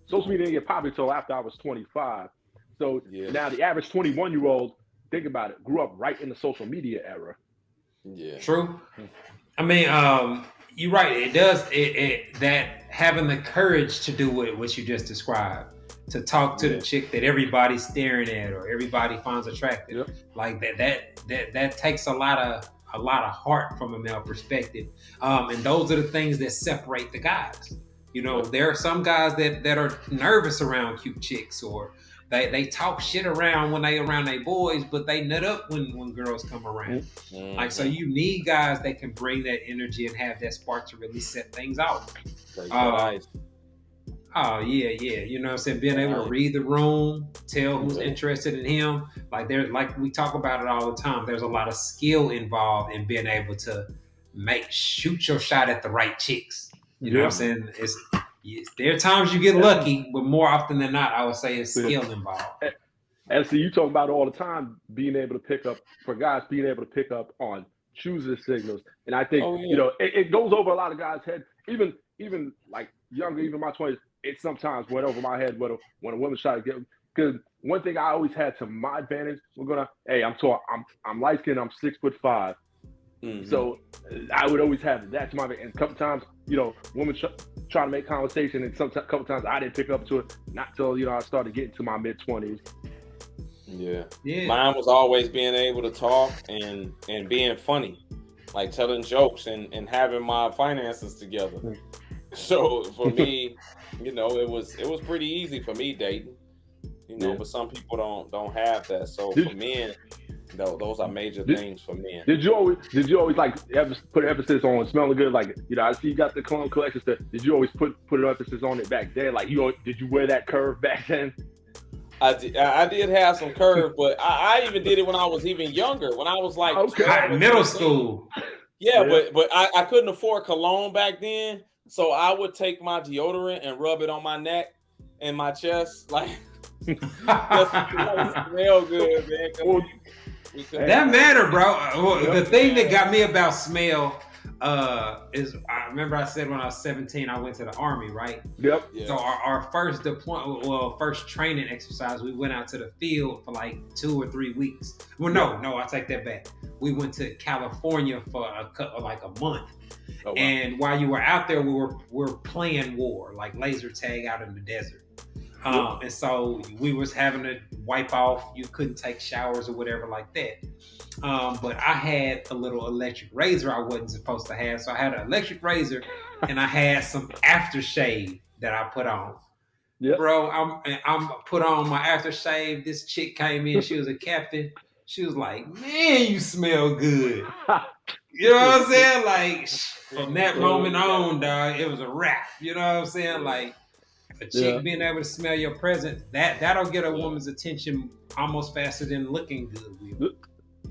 Social media didn't get popular until after I was 25. So now the average 21-year-old, think about it, grew up right in the social media era. Yeah. True. I mean, you're right. It does. That having the courage to do what you just described, to talk to the chick that everybody's staring at or everybody finds attractive, like that takes a lot of heart from a male perspective. And those are the things that separate the guys. There are some guys that are nervous around cute chicks, or they talk shit around when they around their boys, but they nut up when girls come around. Like, so you need guys that can bring that energy and have that spark to really set things off. Oh yeah. You know what I'm saying? Being able to read the room, tell who's interested in him. Like we talk about it all the time. There's a lot of skill involved in being able to shoot your shot at the right chicks. You know what I'm saying? There are times you get lucky, but more often than not, I would say it's skill involved. And see, you talk about it all the time, being able to pick up on choosing signals. And I think, it goes over a lot of guys' head, even like younger, even my 20s, it sometimes went over my head when a woman tried to get, because one thing I always had to my advantage, I'm tall, I'm light skinned, I'm 6'5". So I would always have that to my advantage. And a couple times, women trying to make conversation, and a couple times I didn't pick up to it, not till, I started getting to my mid-20s. Yeah. Mine was always being able to talk and being funny, like telling jokes and having my finances together. So for me, it was pretty easy for me dating, but some people don't have that. So for men, those are major things for men. Did you always like ever put emphasis on smelling good? Like, I see you got the cologne collection stuff. Did you always put an emphasis on it back then? Like, did you wear that curve back then? I did have some curve, but I even did it when I was even younger. When I was like middle school. Yeah, but I couldn't afford cologne back then, so I would take my deodorant and rub it on my neck and my chest, like just smell good, man. That matter, bro. The thing that got me about smell is, I remember I said when I was 17, I went to the Army, right? Yep. So our first deployment, first training exercise, we went out to the field for like 2 or 3 weeks. Well, no, I take that back. We went to California for a month. Oh, wow. And while you were out there, we were playing war, like laser tag out in the desert. And so we was having to wipe off. You couldn't take showers or whatever like that. But I had a little electric razor I wasn't supposed to have. So I had an electric razor and I had some aftershave that I put on. Yep. Bro, I'm put on my aftershave. This chick came in. She was a captain. She was like, man, you smell good. You know what I'm saying? Like, from that moment on, dog, it was a wrap. You know what I'm saying? Like, a chick being able to smell your presence, that'll get a woman's attention almost faster than looking good.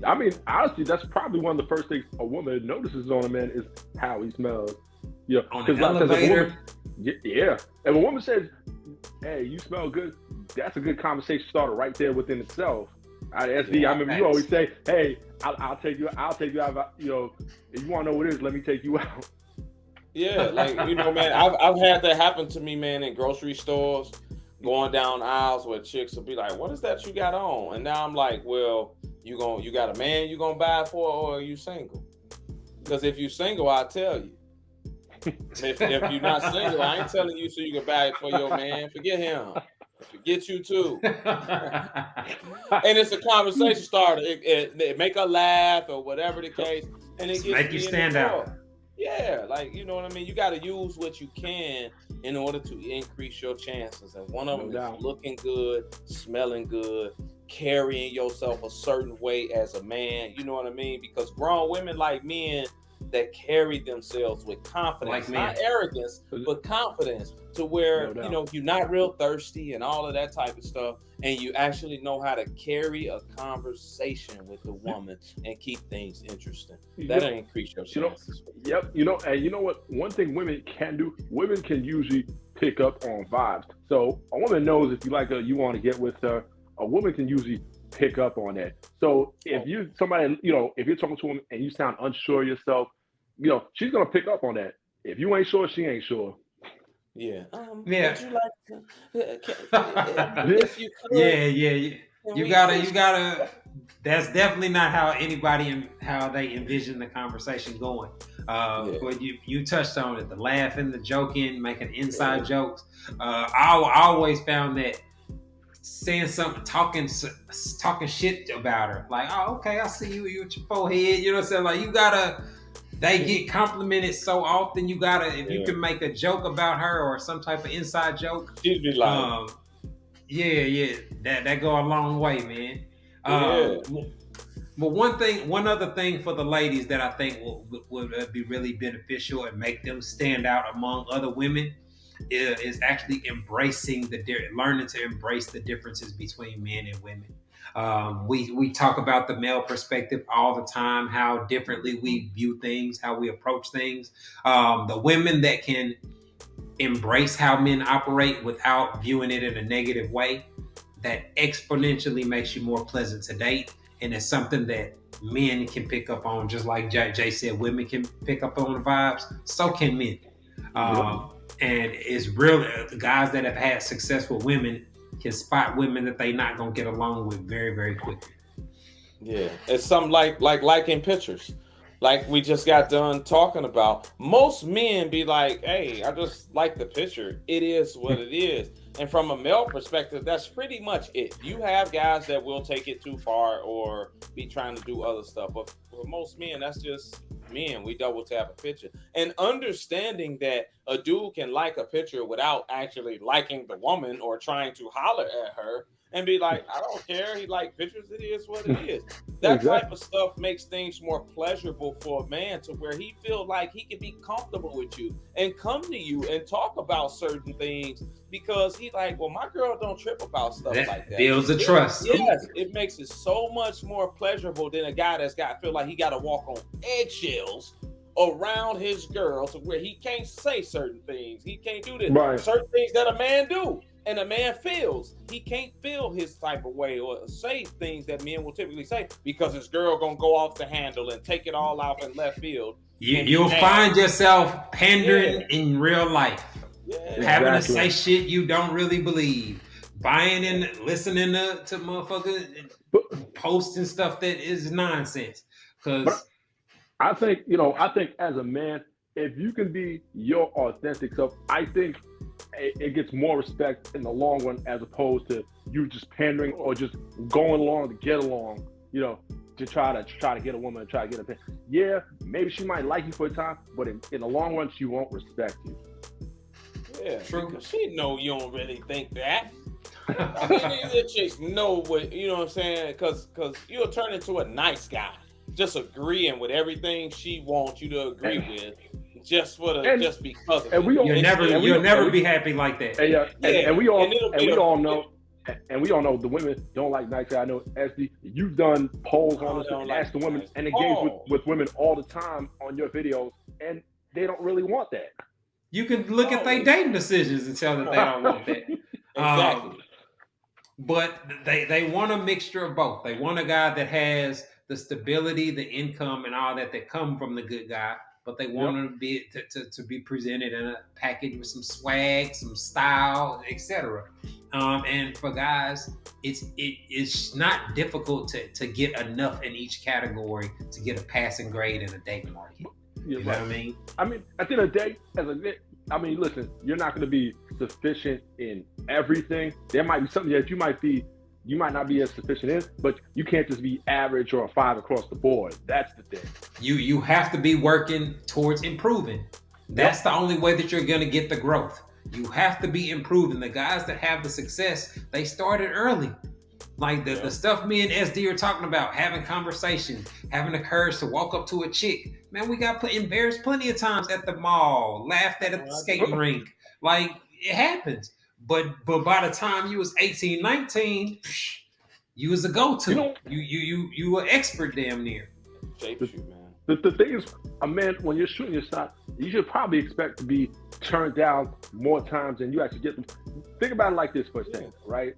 I mean, honestly, that's probably one of the first things a woman notices on a man is how he smells. Yeah, on the elevator. And if a woman says, "Hey, you smell good," that's a good conversation starter right there within itself. SD, I remember you always say, "Hey, I'll take you out. If you want to know what it is, let me take you out." Yeah, like man, I've had that happen to me, man, in grocery stores, going down aisles where chicks will be like, "What is that you got on?" And now I'm like, "Well, you got a man you gonna buy for, or are you single? Because if you single, I'll tell you. If you're not single, I ain't telling you so you can buy it for your man. Forget him. Forget you too." And it's a conversation starter. It make her laugh or whatever the case, and it gets make you stand out. Yeah, like you know what I mean. You got to use what you can in order to increase your chances, and one of them is looking good, smelling good, carrying yourself a certain way as a man. You know what I mean? Because grown women like men that carry themselves with confidence, not arrogance, but confidence, to where you're not real thirsty and all of that type of stuff, and you actually know how to carry a conversation with the woman and keep things interesting. That'll increase your chances. And you know what? One thing women can do, women can usually pick up on vibes. So a woman knows if you like her, you want to get with her. A woman can usually pick up on that. So if you're talking to a woman and you sound unsure of yourself, she's gonna pick up on that. If you ain't sure, she ain't sure. Yeah. Would you like if you could, you gotta. That's definitely not how how they envision the conversation going. But you touched on it, the laughing, the joking, making inside jokes. I always found that saying something, talking shit about her, like, "Oh, okay, I see you with your forehead," you know what I'm saying? Like, you gotta. They get complimented so often. You gotta, if you can make a joke about her or some type of inside joke, she'd be like, that go a long way, man. But one other thing for the ladies that I think would be really beneficial and make them stand out among other women is actually learning to embrace the differences between men and women. We talk about the male perspective all the time, how differently we view things, how we approach things. The women that can embrace how men operate without viewing it in a negative way, that exponentially makes you more pleasant to date. And it's something that men can pick up on, just like Jay said, women can pick up on the vibes, so can men. And it's real, guys that have had success with women can spot women that they not gonna get along with very, very quickly. Yeah, it's something like liking pictures, like we just got done talking about. Most men be like, "Hey, I just like the picture. It is what it is." And from a male perspective, that's pretty much it. You have guys that will take it too far or be trying to do other stuff, but for most men, that's just men. We double tap a picture, and understanding that a dude can like a picture without actually liking the woman or trying to holler at her and be like, "I don't care. He like pictures. It is what it is." That type of stuff makes things more pleasurable for a man, to where he feel like he can be comfortable with you and come to you and talk about certain things, because he like, "Well, my girl don't trip about stuff like that." Builds the trust. Yes, it makes it so much more pleasurable than a guy that's feel like he got to walk on eggshells around his girl, to where he can't say certain things. He can't do this. Right. Certain things that a man do. And a man feels he can't feel his type of way or say things that men will typically say, because his girl gonna go off the handle and take it all out in left field. You'll find yourself pandering in real life, having to say shit you don't really believe, buying and listening to motherfuckers posting stuff that is nonsense. Because I think as a man, if you can be your authentic self, I think it gets more respect in the long run, as opposed to you just pandering or just going along to get along, to try to get a woman, and try to get a yeah, maybe she might like you for a time, but in the long run, she won't respect you. Yeah, true. Because she know you don't really think that. I mean, these chicks know what, you know what I'm saying? Because you'll turn into a nice guy, just agreeing with everything she wants you to agree with. Just because of it. You'll never be happy like that. And we all know the women don't like nice guys. I know, SD, you've done polls on this and asked the women and engaged with women all the time on your videos, and they don't really want that. You can look at their dating decisions and tell that they don't want that. Exactly. But they want a mixture of both. They want a guy that has the stability, the income, and all that come from the good guy. But they want him to be to be presented in a package with some swag, some style, etc. And for guys, it's not difficult to get enough in each category to get a passing grade in a dating market. You know what I mean? I mean, at the end of the day, listen, you're not going to be sufficient in everything. There might be something that you might not be as sufficient in, but you can't just be average or a 5 across the board. That's the thing. You have to be working towards improving. That's the only way that you're going to get the growth. You have to be improving. The guys that have the success, they started early. Like the stuff me and SD are talking about, having conversations, having the courage to walk up to a chick. Man, we got embarrassed plenty of times at the mall, laughed at the skating rink. Like, it happens. But by the time you was 18, 19, you was a go-to. You were expert damn near. Shapes you, man. The thing is, a man, when you're shooting your shot, you should probably expect to be turned down more times than you actually get them. Think about it like this for a second, right?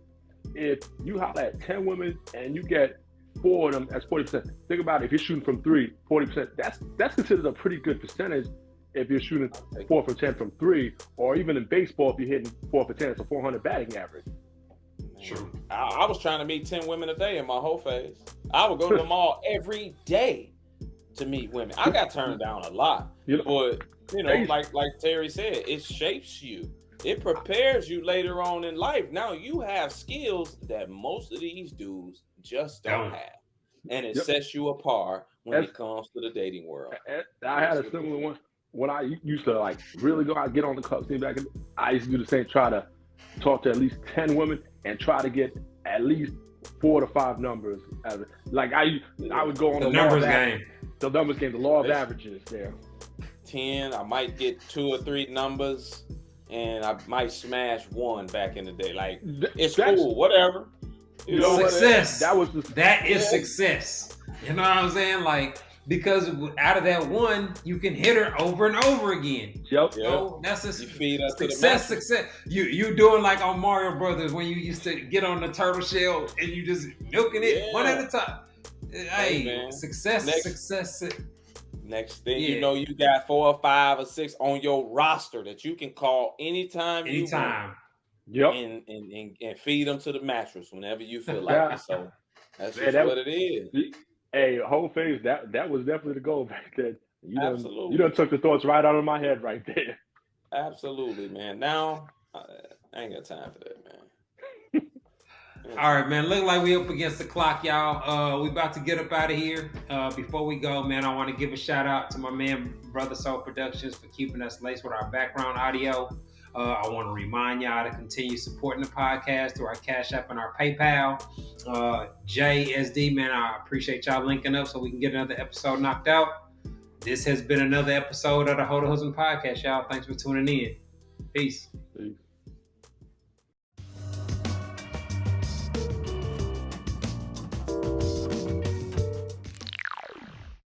If you holler at 10 women and you get 4 of them, that's 40%. Think about it, if you're shooting from 3, 40%, that's considered a pretty good percentage if you're shooting 4 for 10 from 3, or even in baseball, if you're hitting 4 for 10, it's a 400 batting average. True. I was trying to meet 10 women a day in my whole phase. I would go to the mall every day to meet women. I got turned down a lot, but like Terry said, it shapes you. It prepares you later on in life. Now you have skills that most of these dudes just don't have. And it sets you apart when it comes to the dating world. I had a similar one when I used to like really go out, get on the club scene back. I used to do the same, try to talk to at least 10 women and try to get at least 4 to 5 numbers. Like I would go on the numbers game. The numbers game, the law of averages there. 10, I might get 2 or 3 numbers. And I might smash 1 back in the day. Like, it's cool, whatever. You know, success. That is success. You know what I'm saying? Like, because out of that 1, you can hit her over and over again. Yep. So that's a success. Success. You doing like on Mario Brothers when you used to get on the turtle shell and you just milking it one at a time. Hey, success. Next thing you know, you got 4 or 5 or 6 on your roster that you can call anytime. Yep. And feed them to the mattress whenever you feel like it. So that's just what it is. Hey, whole phase, that was definitely the goal back then. You done took the thoughts right out of my head right there. Absolutely, man. Now I ain't got time for that, man. All right, man. Look like we up against the clock, y'all. We about to get up out of here. Before we go, man, I want to give a shout out to my man, Brother Soul Productions, for keeping us laced with our background audio. I want to remind y'all to continue supporting the podcast through our Cash App and our PayPal. JSD, man, I appreciate y'all linking up so we can get another episode knocked out. This has been another episode of the Ho to Husband Podcast, y'all. Thanks for tuning in. Peace.